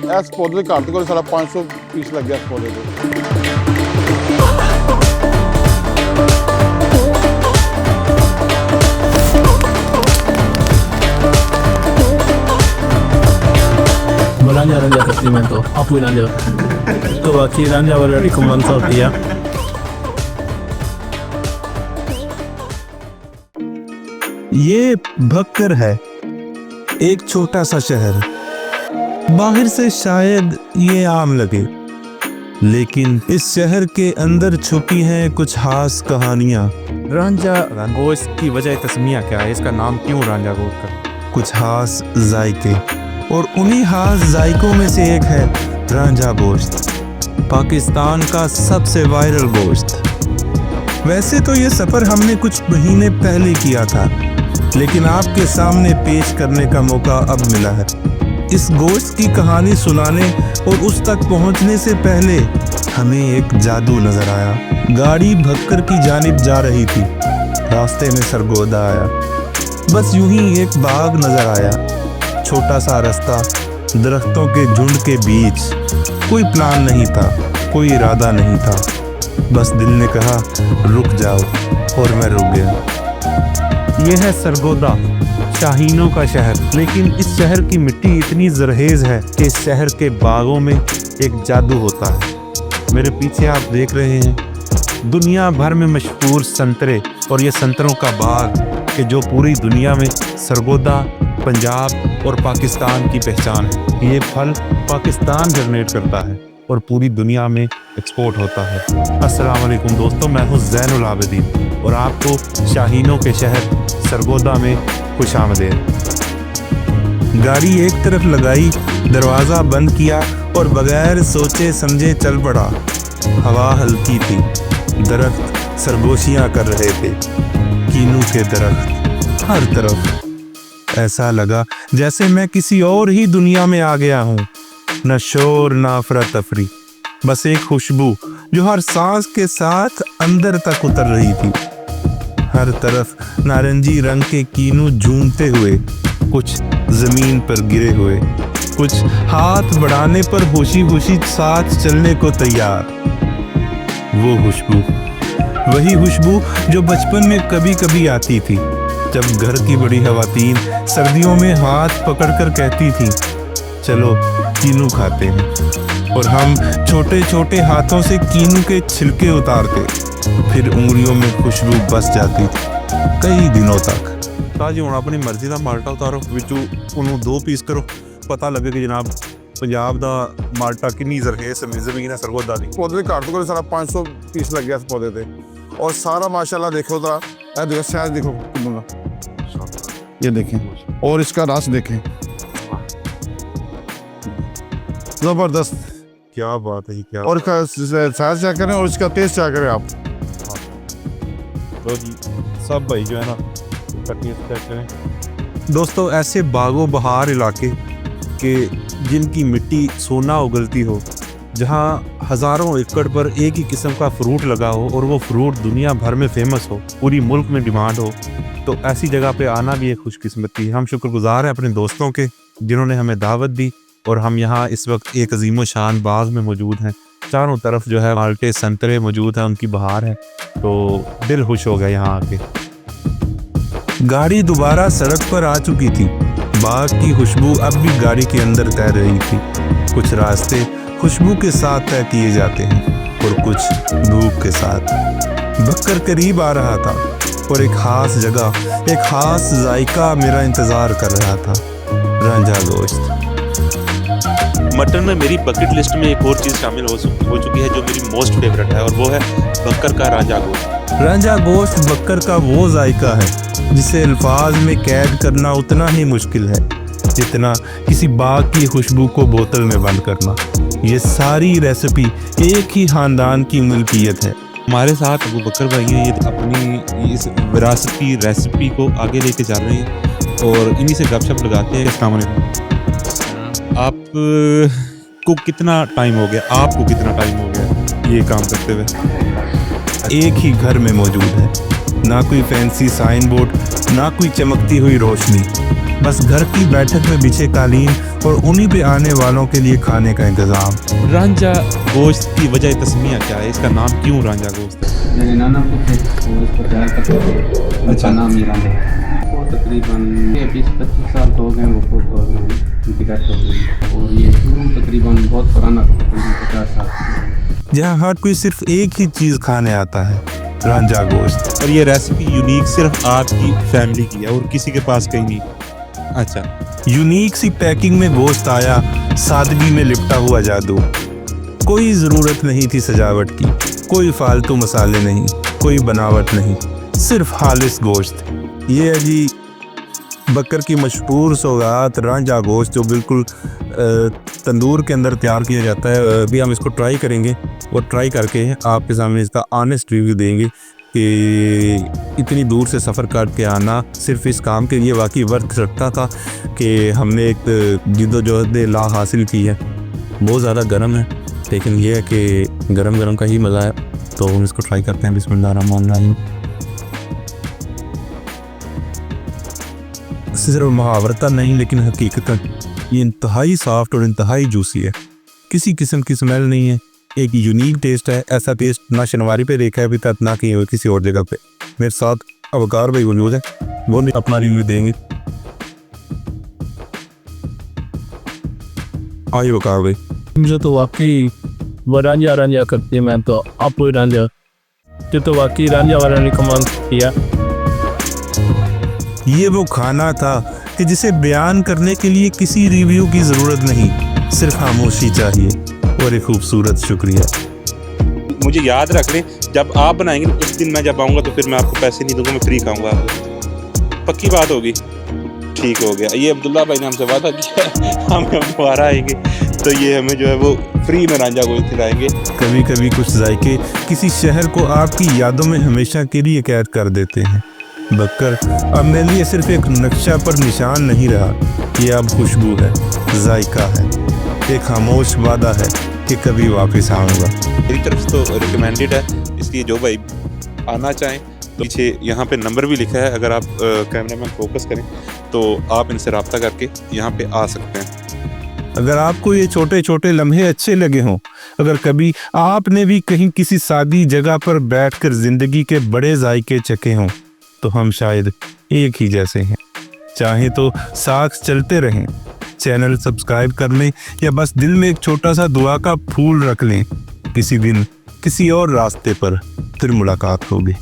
इस पौधे के घर तो सारा 500 पीस लग गया इस पौधे को। Belanja Testamento, apuin aja. Itu wakilannya dari Kementerian dia. ये भक्कर है, एक छोटा सा शहर। बाहर से शायद ये आम लगे, लेकिन इस शहर के अंदर छुपी हैं कुछ खास कहानियां। रांझा गोश्त की वजह तस्मिया क्या है, इसका नाम क्यों रांझा गोश्त का? कुछ खास जायके, और उन्हीं खास जायकों में से एक है रांझा गोश्त, पाकिस्तान का सबसे वायरल गोश्त। वैसे तो ये सफ़र हमने कुछ महीने पहले किया था, लेकिन आपके सामने पेश करने का मौका अब मिला है। इस गोश्त की कहानी सुनाने और उस तक पहुंचने से पहले हमें एक जादू नजर आया। गाड़ी भक्कर की जानिब जा रही थी, रास्ते में सरगोदा आया। बस यूं ही एक बाग नजर आया, छोटा सा रास्ता, दरख्तों के झुंड के बीच। कोई प्लान नहीं था, कोई इरादा नहीं था, बस दिल ने कहा रुक जाओ, और मैं रुक गया। यह है सरगोदा, शाहीनों का शहर। लेकिन इस शहर की मिट्टी इतनी जरहेज है कि इस शहर के बागों में एक जादू होता है। मेरे पीछे आप देख रहे हैं दुनिया भर में मशहूर संतरे, और ये संतरों का बाग कि जो पूरी दुनिया में सरगोदा, पंजाब और पाकिस्तान की पहचान है। ये फल पाकिस्तान जनरेट करता है और पूरी दुनिया में एक्सपोर्ट होता है। अस्सलाम वालेकुम दोस्तों, मैं हूँ ज़ैनुल आबिदीन और आपको शाहीनों के शहर सरगोदा में खुशामदीद। गाड़ी एक तरफ लगाई, दरवाज़ा बंद किया और बगैर सोचे समझे चल पड़ा। हवा हल्की थी, दरख्त सरगोशियाँ कर रहे थे, कीनू के दरख्त हर तरफ। ऐसा लगा जैसे मैं किसी और ही दुनिया में आ गया हूँ। न शोर न अफरा तफरी, बस एक खुशबू जो हर सांस के साथ अंदर तक उतर रही थी। हर तरफ नारंगी रंग के कीनू झूमते हुए, कुछ जमीन पर गिरे हुए, कुछ हाथ बढ़ाने पर होशी होशी साथ चलने को तैयार। वो खुशबू, वही खुशबू जो बचपन में कभी कभी आती थी, जब घर की बड़ी खवातीन सर्दियों में हाथ पकड़कर कहती थी चलो कीनू खाते हैं, और हम छोटे छोटे हाथों से कीनू के छिलके उतारते, फिर उंगलियों में खुशबू बस जाती थी कई दिनों तक। ताजी हुण अपनी मर्जी का माल्टा उतारो, विचों उन्होंने 2 पीस करो, पता लगे कि जनाब पंजाब का माल्टा कितनी जरहेज ज़मीन है सरगोदा की। पौधे के घर तो सारा 500 पीस लग गया इस पौधे पे, और सारा माशाल्लाह देखो तो देखो शायद देखो कितना, ये देखें, और इसका रस देखें, जबरदस्त। क्या बात है, क्या और इसका साइज चेक करें और इसका टेस्ट चेक करें आप। तो जी सब भाई जो है ना चेक करें। दोस्तों, ऐसे बागों बहार इलाके के जिनकी मिट्टी सोना उगलती हो, जहाँ हज़ारों एकड़ पर एक ही किस्म का फ्रूट लगा हो और वो फ्रूट दुनिया भर में फेमस हो, पूरी मुल्क में डिमांड हो, तो ऐसी जगह पे आना भी एक खुशकिस्मती। हम शुक्रगुजार हैं अपने दोस्तों के जिन्होंने हमें दावत दी, और हम यहाँ इस वक्त एक अजीम शान बाग में मौजूद हैं। चारों तरफ जो है माल्टे संतरे मौजूद हैं, उनकी बहार है, तो दिल खुश हो गया यहाँ आके। गाड़ी दोबारा सड़क पर आ चुकी थी। बाग की खुशबू अब भी गाड़ी के अंदर तैर रही थी। कुछ रास्ते खुशबू के साथ तय किए जाते हैं और कुछ धूप के साथ। बक्कर करीब आ रहा था और एक खास जगह, एक खास जायका मेरा इंतजार कर रहा था, रांझा गोश्त। मटन में मेरी बकेट लिस्ट में एक और चीज़ शामिल हो चुकी है जो मेरी मोस्ट फेवरेट है, और वो है बक्कर का रांझा गोश्त। रांझा गोश्त बक्कर का वो जायका है जिसे अल्फाज में कैद करना उतना ही मुश्किल है जितना किसी बाग की खुशबू को बोतल में बंद करना। ये सारी रेसिपी एक ही खानदान की मिल्कियत है। हमारे साथ अबू बकर भाई हैं, ये अपनी इस विरासत की रेसिपी को आगे लेके जा रहे हैं और इन्हीं से गपशप लगाते हैं। अस्सलाम वालेकुम। आप को कितना टाइम हो गया, आपको कितना टाइम हो गया ये काम करते हुए? एक ही घर में मौजूद है, ना कोई फैंसी साइन बोर्ड, ना कोई चमकती हुई रोशनी, बस घर की बैठक में बिछे कालीन और उन्हीं पे आने वालों के लिए खाने का इंतजाम। रांझा गोश्त की वजह तस्मिया क्या है, इसका नाम क्यों रांझा गोश्त है? मेरे नाना को थे वो इसको तैयार करते थे, उसका नाम ही रांझा है। वो तकरीबन 20-25 साल तो हो गए, वो बहुत हो गए, उनकी डेथ हो गई। और ये शुरू तकरीबन बहुत पुराना 50 साल। जहाँ हर कोई सिर्फ एक ही चीज़ खाने आता है, रांझा गोश्त। और ये रेसिपी यूनिक सिर्फ आपकी फैमिली की है और किसी के पास कहीं नहीं। अच्छा, यूनिक सी पैकिंग में गोश्त आया, सादगी में लिपटा हुआ जादू। कोई ज़रूरत नहीं थी सजावट की, कोई फालतू मसाले नहीं, कोई बनावट नहीं, सिर्फ खालिस गोश्त। ये है जी बकर की मशहूर सौगात रांझा गोश्त, जो बिल्कुल तंदूर के अंदर तैयार किया जाता है। अभी हम इसको ट्राई करेंगे और ट्राई करके आपके सामने इसका ऑनेस्ट रिव्यू देंगे कि इतनी दूर से सफ़र करके आना सिर्फ इस काम के लिए वाकई वर्थ रखता था कि हमने एक जिद्दोजहद ला हासिल की है। बहुत ज़्यादा गर्म है, लेकिन ये है कि गरम गरम का ही मज़ा है। तो हम इसको ट्राई करते हैं। बिस्मिल्लाहिर्रहमानिर्रहीम। सिर्फ मुहावरता नहीं लेकिन हकीकतन ये इंतहाई सॉफ्ट और इंतहाई जूसी है। किसी किस्म की स्मेल नहीं है, एक यूनिक टेस्ट है। ऐसा टेस्ट ना शनवारी पे देखा है अभी तक, ना कहीं किसी और जगह पे। मेरे साथ अवकार भाई मौजूद है, वो भी अपना रिव्यू देंगे। आइए वकार भाई। मुझे तो वाकई वो रांझा करती है। मैं तो आपको रांझा तो वाकई रांझा वाला ने कमाल किया। ये वो खाना था कि जिसे बयान करने के लिए किसी रिव्यू की ज़रूरत नहीं, सिर्फ खामोशी चाहिए और एक खूबसूरत शुक्रिया। मुझे याद रख लें, जब आप बनाएंगे उस दिन मैं जब आऊँगा तो फिर मैं आपको पैसे नहीं दूंगा, मैं फ्री खाऊंगा आपको। पक्की बात होगी? ठीक हो गया। ये अब्दुल्ला भाई ने हमसे वादा किया है, हम दोबारा आएंगे तो ये हमें जो है वो फ्री में रांझा गोश्त खिलाएंगे। कभी कभी कुछ जायके किसी शहर को आपकी यादों में हमेशा के लिए कैद कर देते हैं। बकर अब मेरे लिए सिर्फ एक नक्शा पर निशान नहीं रहा, ये अब खुशबू है, जायका है, एक खामोश वादा है कि कभी वापस आऊँगा। मेरी तरफ से तो रिकमेंडेड है, इसलिए जो भाई आना चाहें तो पीछे यहाँ पे नंबर भी लिखा है। अगर आप कैमरामैन फोकस करें तो आप इनसे रब्ता करके यहाँ पे आ सकते हैं। अगर आपको ये छोटे छोटे लम्हे अच्छे लगे हों, अगर कभी आपने भी कहीं किसी सादी जगह पर बैठकर ज़िंदगी के बड़े जायके चखे हों, तो हम शायद एक ही जैसे हैं। चाहे तो साथ चलते रहें, चैनल सब्सक्राइब कर लें, या बस दिल में एक छोटा सा दुआ का फूल रख लें। किसी दिन किसी और रास्ते पर फिर मुलाकात होगी।